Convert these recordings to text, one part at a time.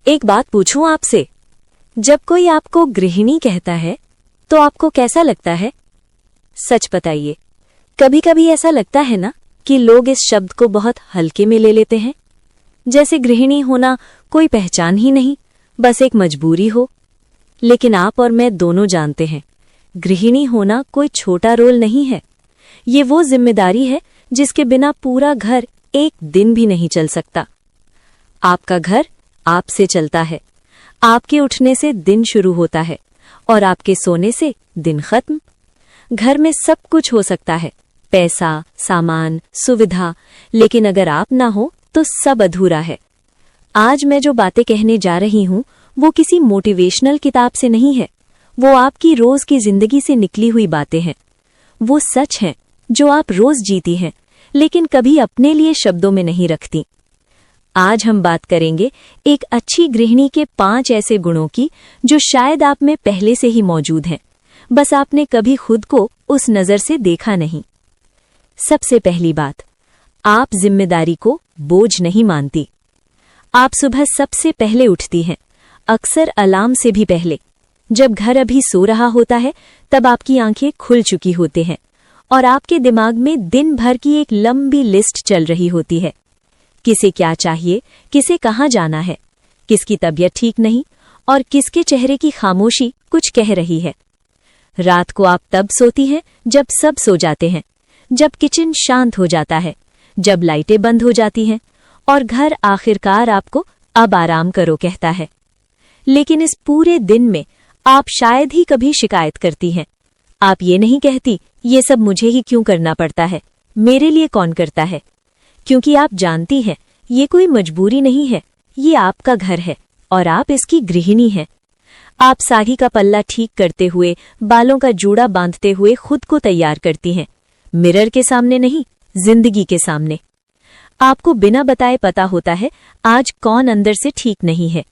एक बात पूछूं आपसे, जब कोई आपको गृहिणी कहता है तो आपको कैसा लगता है? सच बताइए। कभी कभी ऐसा लगता है ना कि लोग इस शब्द को बहुत हल्के में ले लेते हैं, जैसे गृहिणी होना कोई पहचान ही नहीं, बस एक मजबूरी हो। लेकिन आप और मैं दोनों जानते हैं, गृहिणी होना कोई छोटा रोल नहीं है। ये वो जिम्मेदारी है जिसके बिना पूरा घर एक दिन भी नहीं चल सकता। आपका घर आपसे चलता है। आपके उठने से दिन शुरू होता है और आपके सोने से दिन खत्म। घर में सब कुछ हो सकता है, पैसा, सामान, सुविधा, लेकिन अगर आप ना हो तो सब अधूरा है। आज मैं जो बातें कहने जा रही हूं वो किसी मोटिवेशनल किताब से नहीं है, वो आपकी रोज की जिंदगी से निकली हुई बातें हैं। वो सच हैं जो आप रोज जीती हैं, लेकिन कभी अपने लिए शब्दों में नहीं रखती। आज हम बात करेंगे एक अच्छी गृहिणी के 5 ऐसे गुणों की जो शायद आप में पहले से ही मौजूद हैं, बस आपने कभी खुद को उस नजर से देखा नहीं। सबसे पहली बात, आप जिम्मेदारी को बोझ नहीं मानती। आप सुबह सबसे पहले उठती हैं, अक्सर अलार्म से भी पहले। जब घर अभी सो रहा होता है तब आपकी आंखें खुल चुकी होती हैं और आपके दिमाग में दिन भर की एक लंबी लिस्ट चल रही होती है। किसे क्या चाहिए, किसे कहाँ जाना है, किसकी तबीयत ठीक नहीं और किसके चेहरे की खामोशी कुछ कह रही है। रात को आप तब सोती हैं जब सब सो जाते हैं, जब किचन शांत हो जाता है, जब लाइटें बंद हो जाती हैं और घर आखिरकार आपको अब आराम करो कहता है। लेकिन इस पूरे दिन में आप शायद ही कभी शिकायत करती हैं। आप ये नहीं कहती, ये सब मुझे ही क्यों करना पड़ता है, मेरे लिए कौन करता है? क्योंकि आप जानती हैं ये कोई मजबूरी नहीं है, ये आपका घर है और आप इसकी गृहिणी हैं। आप साड़ी का पल्ला ठीक करते हुए, बालों का जूड़ा बांधते हुए खुद को तैयार करती हैं, मिरर के सामने नहीं, जिंदगी के सामने। आपको बिना बताए पता होता है आज कौन अंदर से ठीक नहीं है,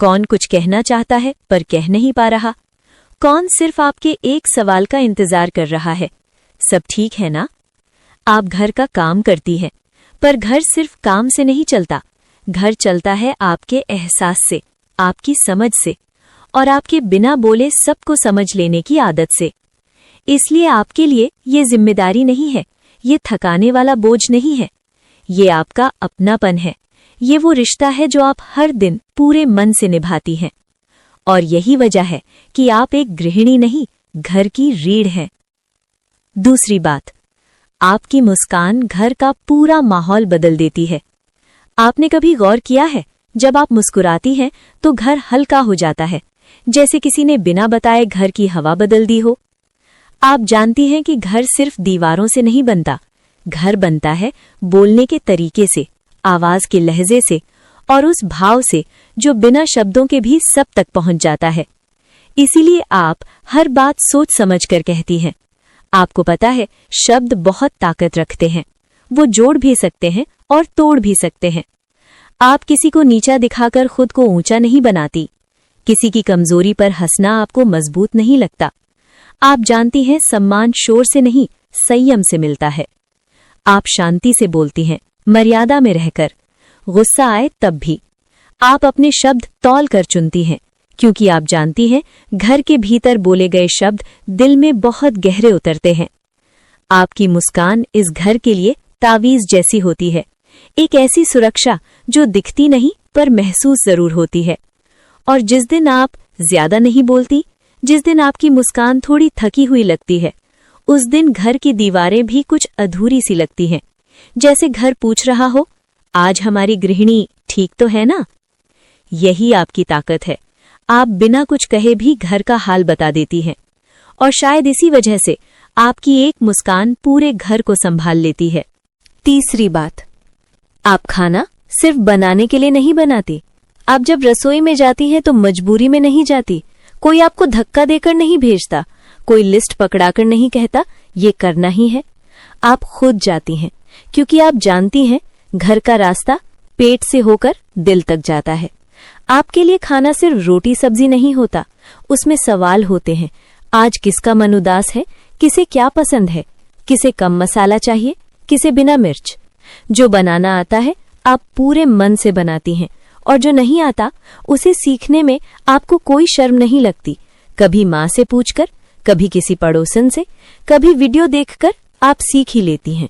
कौन कुछ कहना चाहता है पर कह नहीं पा रहा, कौन सिर्फ आपके एक सवाल का इंतजार कर रहा है। सब ठीक है ना? आप घर का काम करती हैं, पर घर सिर्फ काम से नहीं चलता, घर चलता है आपके एहसास से, आपकी समझ से और आपके बिना बोले सबको समझ लेने की आदत से। इसलिए आपके लिए ये जिम्मेदारी नहीं है, ये थकाने वाला बोझ नहीं है, ये आपका अपनापन है। ये वो रिश्ता है जो आप हर दिन पूरे मन से निभाती हैं और यही वजह है कि आप एक गृहिणी नहीं, घर की रीढ़ हैं। दूसरी बात, आपकी मुस्कान घर का पूरा माहौल बदल देती है। आपने कभी गौर किया है, जब आप मुस्कुराती हैं तो घर हल्का हो जाता है, जैसे किसी ने बिना बताए घर की हवा बदल दी हो। आप जानती हैं कि घर सिर्फ दीवारों से नहीं बनता, घर बनता है बोलने के तरीके से, आवाज के लहजे से और उस भाव से जो बिना शब्दों के भी सब तक पहुंच जाता है। इसीलिए आप हर बात सोच समझ कर कहती हैं। आपको पता है शब्द बहुत ताकत रखते हैं, वो जोड़ भी सकते हैं और तोड़ भी सकते हैं। आप किसी को नीचा दिखाकर खुद को ऊंचा नहीं बनाती, किसी की कमजोरी पर हंसना आपको मजबूत नहीं लगता। आप जानती हैं सम्मान शोर से नहीं, संयम से मिलता है। आप शांति से बोलती हैं, मर्यादा में रहकर, गुस्सा आए तब भी। आप अपने शब्द तौल कर चुनती हैं, क्योंकि आप जानती हैं घर के भीतर बोले गए शब्द दिल में बहुत गहरे उतरते हैं। आपकी मुस्कान इस घर के लिए तावीज जैसी होती है, एक ऐसी सुरक्षा जो दिखती नहीं पर महसूस जरूर होती है। और जिस दिन आप ज्यादा नहीं बोलती, जिस दिन आपकी मुस्कान थोड़ी थकी हुई लगती है, उस दिन घर की दीवारें भी कुछ अधूरी सी लगती हैं, जैसे घर पूछ रहा हो, आज हमारी गृहिणी ठीक तो है ना? यही आपकी ताकत है। आप बिना कुछ कहे भी घर का हाल बता देती हैं और शायद इसी वजह से आपकी एक मुस्कान पूरे घर को संभाल लेती है। तीसरी बात, आप खाना सिर्फ बनाने के लिए नहीं बनाती। आप जब रसोई में जाती हैं तो मजबूरी में नहीं जाती, कोई आपको धक्का देकर नहीं भेजता, कोई लिस्ट पकड़ाकर नहीं कहता ये करना ही है। आप खुद जाती हैं क्योंकि आप जानती हैं घर का रास्ता पेट से होकर दिल तक जाता है। आपके लिए खाना सिर्फ रोटी सब्जी नहीं होता, उसमें सवाल होते हैं, आज किसका मन उदास है, किसे क्या पसंद है, किसे कम मसाला चाहिए, किसे बिना मिर्च। जो बनाना आता है आप पूरे मन से बनाती हैं और जो नहीं आता उसे सीखने में आपको कोई शर्म नहीं लगती। कभी माँ से पूछकर, कभी किसी पड़ोसन से, कभी वीडियो देखकर आप सीख ही लेती हैं।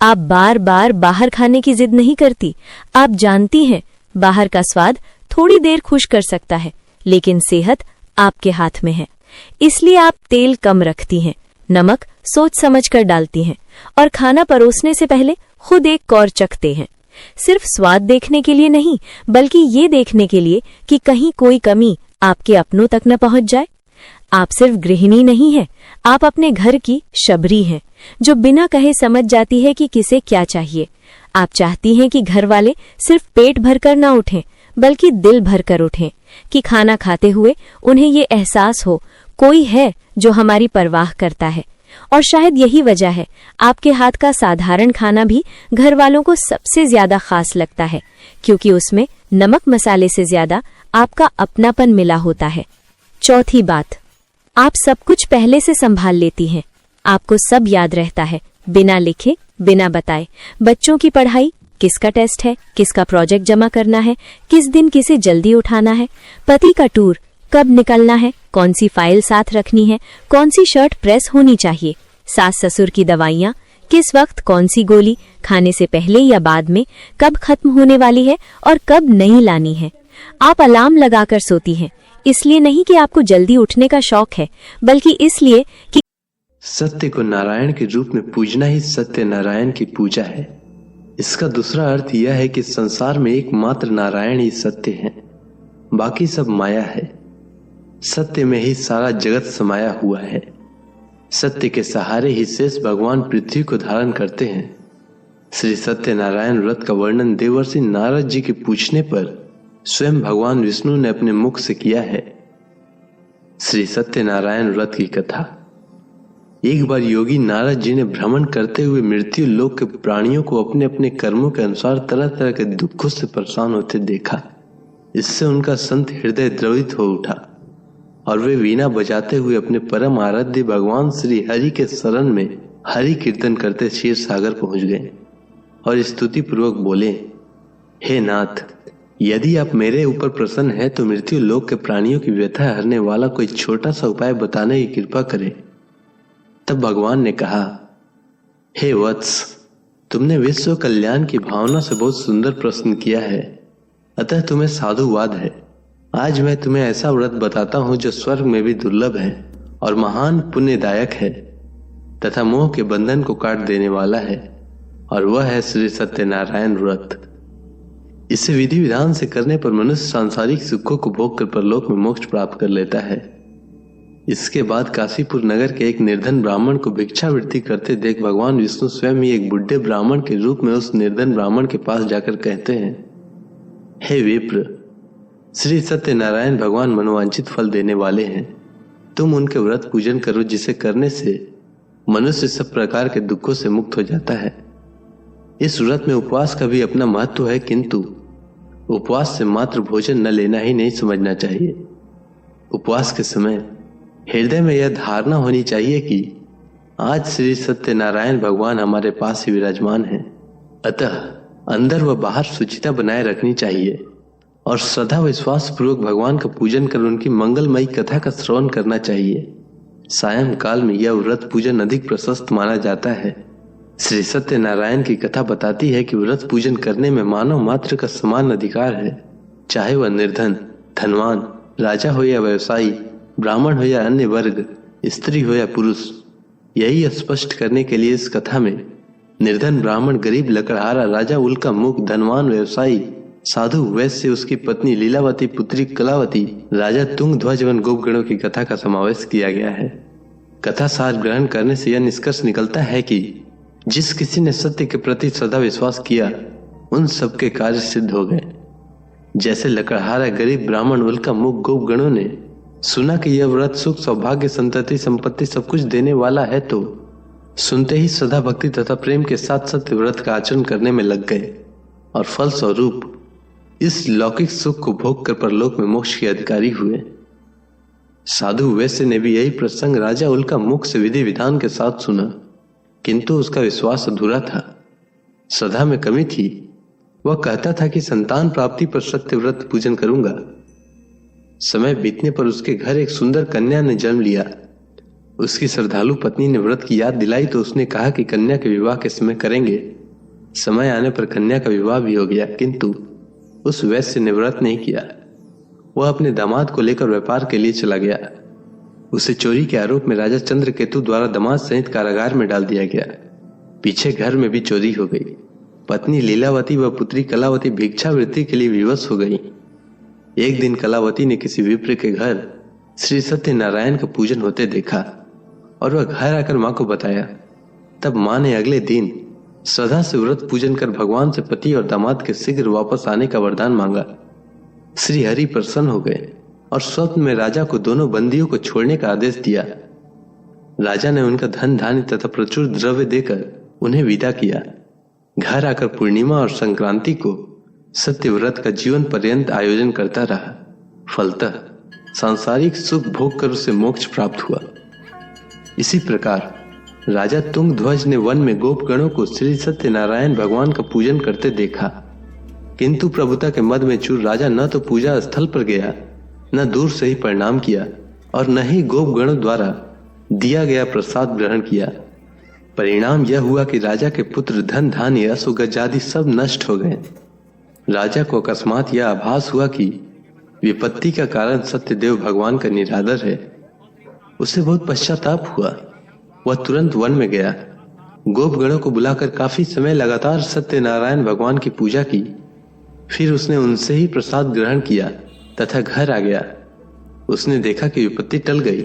आप बार बार बाहर खाने की जिद नहीं करती। आप जानती हैं बाहर का स्वाद थोड़ी देर खुश कर सकता है, लेकिन सेहत आपके हाथ में है। इसलिए आप तेल कम रखती हैं, नमक सोच समझ कर डालती हैं और खाना परोसने से पहले खुद एक कौर चखते हैं। सिर्फ स्वाद देखने के लिए नहीं, बल्कि ये देखने के लिए कि कहीं कोई कमी आपके अपनों तक न पहुंच जाए। आप सिर्फ गृहिणी नहीं हैं, आप अपने घर की शबरी हैं, जो बिना कहे समझ जाती है कि किसे क्या चाहिए। आप चाहती हैं कि घर वाले सिर्फ पेट भरकर ना उठें, बल्कि दिल भरकर उठें, कि खाना खाते हुए उन्हें ये एहसास हो कोई है जो हमारी परवाह करता है। और शायद यही वजह है आपके हाथ का साधारण खाना भी घर वालों को सबसे ज्यादा खास लगता है, क्योंकि उसमें नमक मसाले से ज्यादा आपका अपनापन मिला होता है। चौथी बात, आप सब कुछ पहले से संभाल लेती हैं। आपको सब याद रहता है, बिना लिखे, बिना बताए। बच्चों की पढ़ाई, किसका टेस्ट है, किसका प्रोजेक्ट जमा करना है, किस दिन किसे जल्दी उठाना है, पति का टूर कब निकलना है, कौन सी फाइल साथ रखनी है, कौन सी शर्ट प्रेस होनी चाहिए, सास ससुर की दवाइयाँ, किस वक्त कौन सी गोली खाने से पहले या बाद में कब खत्म होने वाली है और कब नहीं लानी है। आप अलार्म लगाकर सोती हैं, इसलिए नहीं कि आपको जल्दी उठने का शौक है, बल्कि इसलिए कि सत्य को नारायण के रूप में पूजना ही सत्य नारायण की पूजा है। इसका दूसरा अर्थ यह है कि संसार में एकमात्र नारायण ही सत्य है, बाकी सब माया है। सत्य में ही सारा जगत समाया हुआ है। सत्य के सहारे ही शेष भगवान पृथ्वी को धारण करते हैं। श्री सत्यनारायण व्रत का वर्णन देवर्षि नारद जी के पूछने पर स्वयं भगवान विष्णु ने अपने मुख से किया है। श्री सत्यनारायण व्रत की कथा। एक बार योगी नारद जी ने भ्रमण करते हुए मृत्यु लोक के प्राणियों को अपने अपने कर्मों के अनुसार तरह तरह के दुखों से परेशान होते देखा। इससे उनका संत हृदय द्रवित हो उठा और वे वीणा बजाते हुए अपने परम आराध्य भगवान श्री हरि के शरण में हरि कीर्तन करते क्षीर सागर पहुंच गए और स्तुति पूर्वक बोले, हे नाथ, यदि आप मेरे ऊपर प्रसन्न हैं तो मृत्यु लोक के प्राणियों की व्यथा हरने वाला कोई छोटा सा उपाय बताने की कृपा करें। तब भगवान ने कहा, हे वत्स, तुमने विश्व कल्याण की भावना से बहुत सुंदर प्रश्न किया है, अतः तुम्हें साधुवाद है। आज मैं तुम्हें ऐसा व्रत बताता हूं जो स्वर्ग में भी दुर्लभ है और महान पुण्यदायक है तथा मोह के बंधन को काट देने वाला है, और वह है श्री सत्यनारायण व्रत। इसे विधि विधान से करने पर मनुष्य सांसारिक सुखों को भोग कर परलोक में मोक्ष प्राप्त कर लेता है। इसके बाद काशीपुर नगर के एक निर्धन ब्राह्मण को भिक्षावृत्ति करते देख भगवान विष्णु स्वयं ही एक बुढ़े ब्राह्मण के रूप में उस निर्धन ब्राह्मण के पास जाकर कहते हैं, हे विप्र, श्री सत्यनारायण भगवान मनोवांछित फल देने वाले हैं। तुम उनके व्रत पूजन करो, जिसे करने से मनुष्य सब प्रकार के दुखों से मुक्त हो जाता है। इस व्रत में उपवास का भी अपना महत्व है, किंतु उपवास से मात्र भोजन न लेना ही नहीं समझना चाहिए। उपवास के समय हृदय में यह धारणा होनी चाहिए कि आज श्री सत्यनारायण भगवान हमारे पास ही विराजमान हैं। अतः अंदर व बाहर शुचिता बनाए रखनी चाहिए और श्रद्धा विश्वास पूर्वक भगवान का पूजन कर उनकी मंगलमयी कथा का श्रवण करना चाहिए। सायं काल में यह व्रत पूजन अधिक प्रशस्त माना जाता है। श्री सत्यनारायण की कथा बताती है कि व्रत पूजन करने में मानव मात्र का समान अधिकार है, चाहे वह निर्धन, धनवान, राजा हो या व्यवसायी, ब्राह्मण हो या अन्य वर्ग, स्त्री हो या पुरुष। यही स्पष्ट करने के लिए इस कथा में निर्धन ब्राह्मण, गरीब लकड़हारा, राजा उल्का मुख, धनवान व्यवसायी, साधु वैश्य, उसकी पत्नी लीलावती, पुत्री कलावती, राजा तुंग ध्वज एवं गोपगणों की कथा का समावेश किया गया है। कथा सार ग्रहण करने से यह निष्कर्ष निकलता है कि जिस किसी ने सत्य के प्रति सदा विश्वास किया, उन सबके कार्य सिद्ध हो गए। जैसे लकड़हारा, गरीब ब्राह्मण, उल्का मुख, गोपगणों ने सुना कि यह व्रत सुख, सौभाग्य, संतति, संपत्ति सब कुछ देने वाला है, तो सुनते ही सदा भक्ति तथा प्रेम के साथ सत्य व्रत का आचरण करने में लग गए और फल स्वरूप इस लौकिक सुख को भोग कर परलोक में मोक्ष के अधिकारी हुए। साधु वैश्य ने भी यही प्रसंग राजा उल्का मुख से विधि विधान के साथ सुना, किंतु उसका विश्वास अधूरा था, श्रद्धा में कमी थी। वह कहता था कि संतान प्राप्ति पर सत्य व्रत पूजन करूंगा। समय बीतने पर उसके घर एक सुंदर कन्या ने जन्म लिया। उसकी श्रद्धालु पत्नी ने व्रत की याद दिलाई तो उसने कहा कि कन्या के विवाह के समय करेंगे। समय आने पर कन्या का विवाह भी हो गया, किंतु उस वैश्य ने व्रत नहीं किया। वह अपने दामाद को लेकर व्यापार के लिए चला गया। उसे चोरी के आरोप में राजा चंद्रकेतु द्वारा दामाद सहित कारागार में डाल दिया गया। पीछे घर में भी चोरी हो गई। पत्नी लीलावती व पुत्री कलावती भिक्षावृत्ति के लिए विवश हो गई। एक दिन कलावती ने किसी विप्र के घर श्री सत्यनारायण का पूजन होते देखा और वह घर आकर मां को बताया। तब मां ने अगले दिन श्रद्धा से व्रत पूजन कर भगवान से पति और दामाद के शीघ्र वापस आने का वरदान मांगा। श्री हरि प्रसन्न हो गए और स्वप्न में राजा को दोनों बंदियों को छोड़ने का आदेश दिया। राजा ने उनका धन धान्य तथा प्रचुर द्रव्य देकर उन्हें विदा किया। घर आकर पूर्णिमा और संक्रांति को सत्यव्रत का जीवन पर्यंत आयोजन करता रहा। फलतः सांसारिक सुख भोग कर उसे मोक्ष प्राप्त हुआ। इसी प्रकार राजा तुंगध्वज ने वन में गोपगणों को श्री सत्यनारायण भगवान का पूजन करते देखा, किंतु प्रभुता के मद में चूर राजा न तो पूजा स्थल पर गया, न दूर से ही प्रणाम किया और न ही गोपगणों द्वारा दिया गया प्रसाद ग्रहण किया। परिणाम यह हुआ कि राजा के पुत्र धन धान्य असुगजादि सब नष्ट हो गए। राजा को अकस्मात यह आभास हुआ कि विपत्ति का कारण सत्यदेव भगवान का निरादर है। उसे बहुत पश्चाताप हुआ। वह तुरंत वन में गया। गोपगणों को बुलाकर काफी समय लगातार सत्यनारायण भगवान की पूजा की। फिर उसने उनसे ही प्रसाद ग्रहण किया तथा घर आ गया। उसने देखा कि विपत्ति टल गई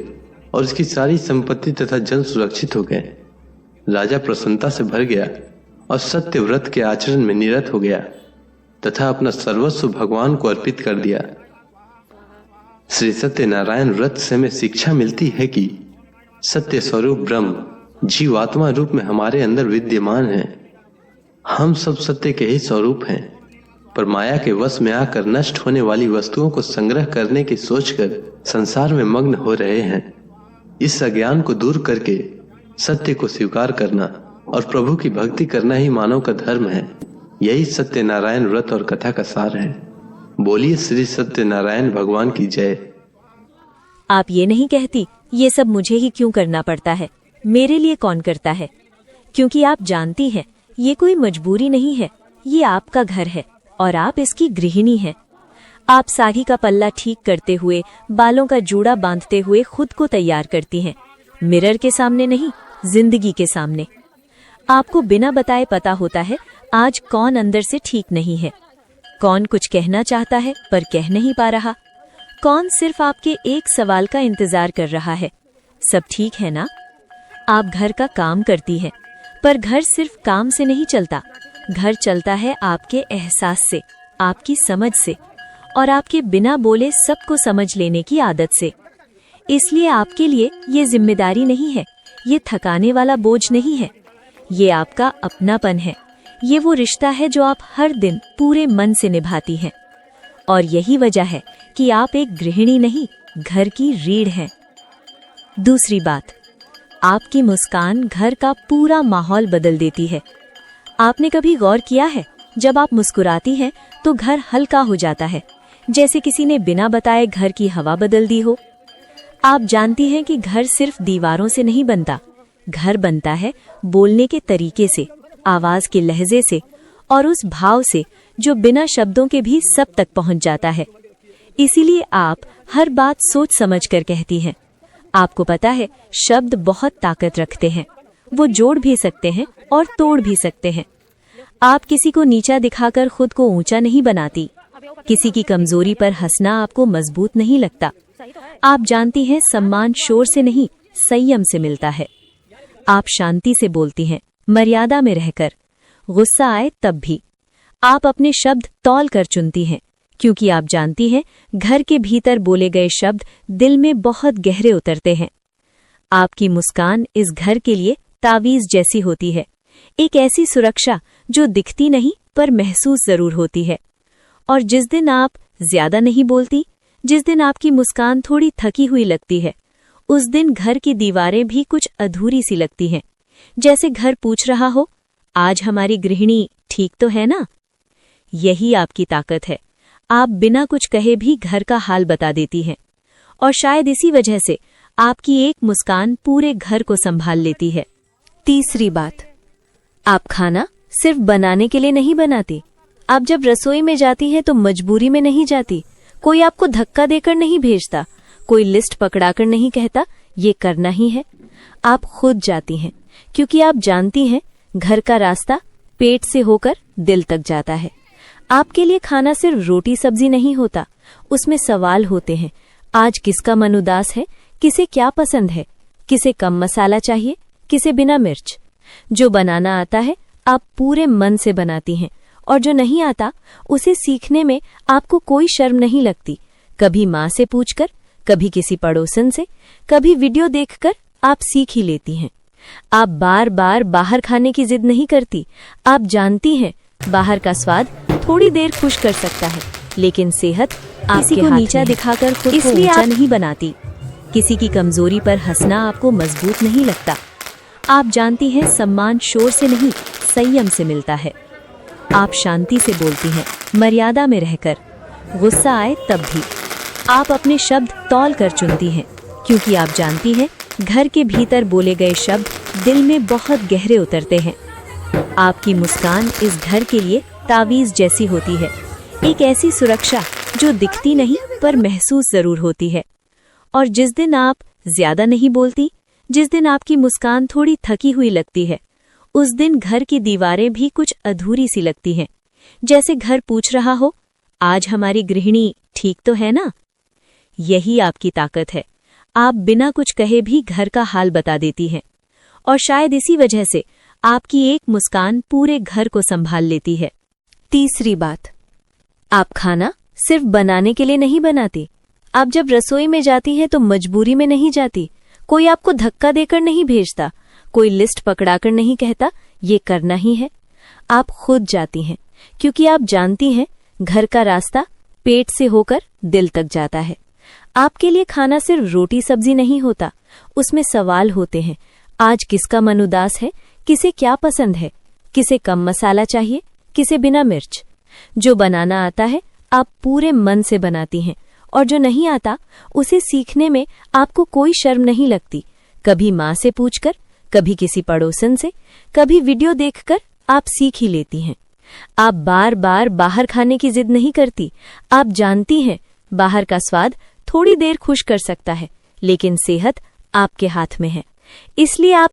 और उसकी सारी संपत्ति तथा जन सुरक्षित हो गए। राजा प्रसन्नता से भर गया और सत्य व्रत के आचरण में निरत हो गया तथा अपना सर्वस्व भगवान को अर्पित कर दिया। श्री सत्यनारायण व्रत से हमें शिक्षा मिलती है कि सत्य स्वरूप ब्रह्म जीवात्मा रूप में हमारे अंदर विद्यमान है। हम सब सत्य के ही स्वरूप हैं, पर माया के वश में आकर नष्ट होने वाली वस्तुओं को संग्रह करने की सोचकर संसार में मग्न हो रहे हैं। इस अज्ञान को दूर करके सत्य को स्वीकार करना और प्रभु की भक्ति करना ही मानव का धर्म है। यही सत्यनारायण व्रत और कथा का सार है। बोलिए श्री सत्यनारायण भगवान की जय। आप ये नहीं कहती ये सब मुझे ही क्यों करना पड़ता है, मेरे लिए कौन करता है? क्योंकि आप जानती हैं ये कोई मजबूरी नहीं है, ये आपका घर है और आप इसकी गृहिणी हैं। आप साड़ी का पल्ला ठीक करते हुए, बालों का जूड़ा बांधते हुए खुद को तैयार करती हैं, मिरर के सामने नहीं, जिंदगी के सामने। आपको बिना बताए पता होता है आज कौन अंदर से ठीक नहीं है, कौन कुछ कहना चाहता है पर कह नहीं पा रहा, कौन सिर्फ आपके एक सवाल का इंतजार कर रहा है। सब ठीक है ना? आप घर का काम करती हैं, पर घर सिर्फ काम से नहीं चलता। घर चलता है आपके एहसास से, आपकी समझ से और आपके बिना बोले सबको समझ लेने की आदत से। इसलिए आपके लिए ये जिम्मेदारी नहीं है, ये थकाने वाला बोझ नहीं है, ये आपका अपनापन है। ये वो रिश्ता है जो आप हर दिन पूरे मन से निभाती हैं। और यही वजह है कि आप एक गृहिणी नहीं, घर की रीढ़ हैं। दूसरी बात, आपकी मुस्कान घर का पूरा माहौल बदल देती है। आपने कभी गौर किया है, जब आप मुस्कुराती हैं तो घर हल्का हो जाता है, जैसे किसी ने बिना बताए घर की हवा बदल दी हो। आप जानती हैं कि घर सिर्फ दीवारों से नहीं बनता, घर बनता है बोलने के तरीके से, आवाज के लहजे से और उस भाव से जो बिना शब्दों के भी सब तक पहुंच जाता है। इसीलिए आप हर बात सोच समझ कर कहती हैं। आपको पता है शब्द बहुत ताकत रखते हैं, वो जोड़ भी सकते हैं और तोड़ भी सकते हैं। आप किसी को नीचा दिखाकर खुद को ऊंचा नहीं बनाती। किसी की कमजोरी पर हंसना आपको मजबूत नहीं लगता। आप जानती हैं सम्मान शोर से नहीं, संयम से मिलता है। आप शांति से बोलती हैं, मर्यादा में रहकर। गुस्सा आए तब भी आप अपने शब्द तौल कर चुनती हैं, क्योंकि आप जानती हैं घर के भीतर बोले गए शब्द दिल में बहुत गहरे उतरते हैं। आपकी मुस्कान इस घर के लिए तावीज जैसी होती है, एक ऐसी सुरक्षा जो दिखती नहीं पर महसूस जरूर होती है। और जिस दिन आप ज्यादा नहीं बोलती, जिस दिन आपकी मुस्कान थोड़ी थकी हुई लगती है, उस दिन घर की दीवारें भी कुछ अधूरी सी लगती हैं, जैसे घर पूछ रहा हो, आज हमारी गृहिणी ठीक तो है ना? यही आपकी ताकत है। आप बिना कुछ कहे भी घर का हाल बता देती हैं और शायद इसी वजह से आपकी एक मुस्कान पूरे घर को संभाल लेती है। तीसरी बात, आप खाना सिर्फ बनाने के लिए नहीं बनाती। आप जब रसोई में जाती हैं तो मजबूरी में नहीं जाती। कोई आपको धक्का देकर नहीं भेजता, कोई लिस्ट पकड़ाकर नहीं कहता ये करना ही है। आप खुद जाती हैं क्योंकि आप जानती हैं घर का रास्ता पेट से होकर दिल तक जाता है। आपके लिए खाना सिर्फ रोटी सब्जी नहीं होता, उसमें सवाल होते हैं। आज किसका मन उदास है, किसे क्या पसंद है, किसे कम मसाला चाहिए, किसे बिना मिर्च। जो बनाना आता है आप पूरे मन से बनाती हैं और जो नहीं आता उसे सीखने में आपको कोई शर्म नहीं लगती। कभी माँ से पूछकर, कभी किसी पड़ोसन से, कभी वीडियो देखकर आप सीख ही लेती हैं। आप बार बार बाहर खाने की जिद नहीं करती। आप जानती हैं बाहर का स्वाद थोड़ी देर खुश कर सकता है, लेकिन सेहत किसी को नीचा दिखाकर खुद को ऊंचा नहीं बनाती। किसी की कमजोरी पर हंसना आपको मजबूत नहीं लगता। आप जानती हैं सम्मान शोर से नहीं, संयम से मिलता है। आप शांति से बोलती हैं, मर्यादा में रहकर। गुस्सा आए तब भी आप अपने शब्द तौल कर चुनती हैं, क्योंकि आप जानती हैं घर के भीतर बोले गए शब्द दिल में बहुत गहरे उतरते हैं। आपकी मुस्कान इस घर के लिए तावीज़ जैसी होती है, एक ऐसी सुरक्षा जो दिखती नहीं पर महसूस जरूर होती है। और जिस दिन आप ज्यादा नहीं बोलती, जिस दिन आपकी मुस्कान थोड़ी थकी हुई लगती है, उस दिन घर की दीवारें भी कुछ अधूरी सी लगती हैं, जैसे घर पूछ रहा हो, आज हमारी गृहिणी ठीक तो है ना? यही आपकी ताकत है। आप बिना कुछ कहे भी घर का हाल बता देती हैं और शायद इसी वजह से आपकी एक मुस्कान पूरे घर को संभाल लेती है। तीसरी बात, आप खाना सिर्फ बनाने के लिए नहीं बनाती। आप जब रसोई में जाती हैं तो मजबूरी में नहीं जाती। कोई आपको धक्का देकर नहीं भेजता, कोई लिस्ट पकड़ाकर नहीं कहता ये करना ही है। आप खुद जाती हैं क्योंकि आप जानती हैं घर का रास्ता पेट से होकर दिल तक जाता है। आपके लिए खाना सिर्फ रोटी सब्जी नहीं होता, उसमें सवाल होते हैं। आज किसका मन उदास है, किसे क्या पसंद है, किसे कम मसाला चाहिए, किसे बिना मिर्च। जो बनाना आता है आप पूरे मन से बनाती हैं और जो नहीं आता उसे सीखने में आपको कोई शर्म नहीं लगती। कभी माँ से पूछकर, कभी किसी पड़ोसन से, कभी वीडियो देखकर आप सीख ही लेती हैं। आप बार बार बाहर खाने की जिद नहीं करती। आप जानती हैं बाहर का स्वाद थोड़ी देर खुश कर सकता है, लेकिन सेहत आपके हाथ में है। इसलिए आप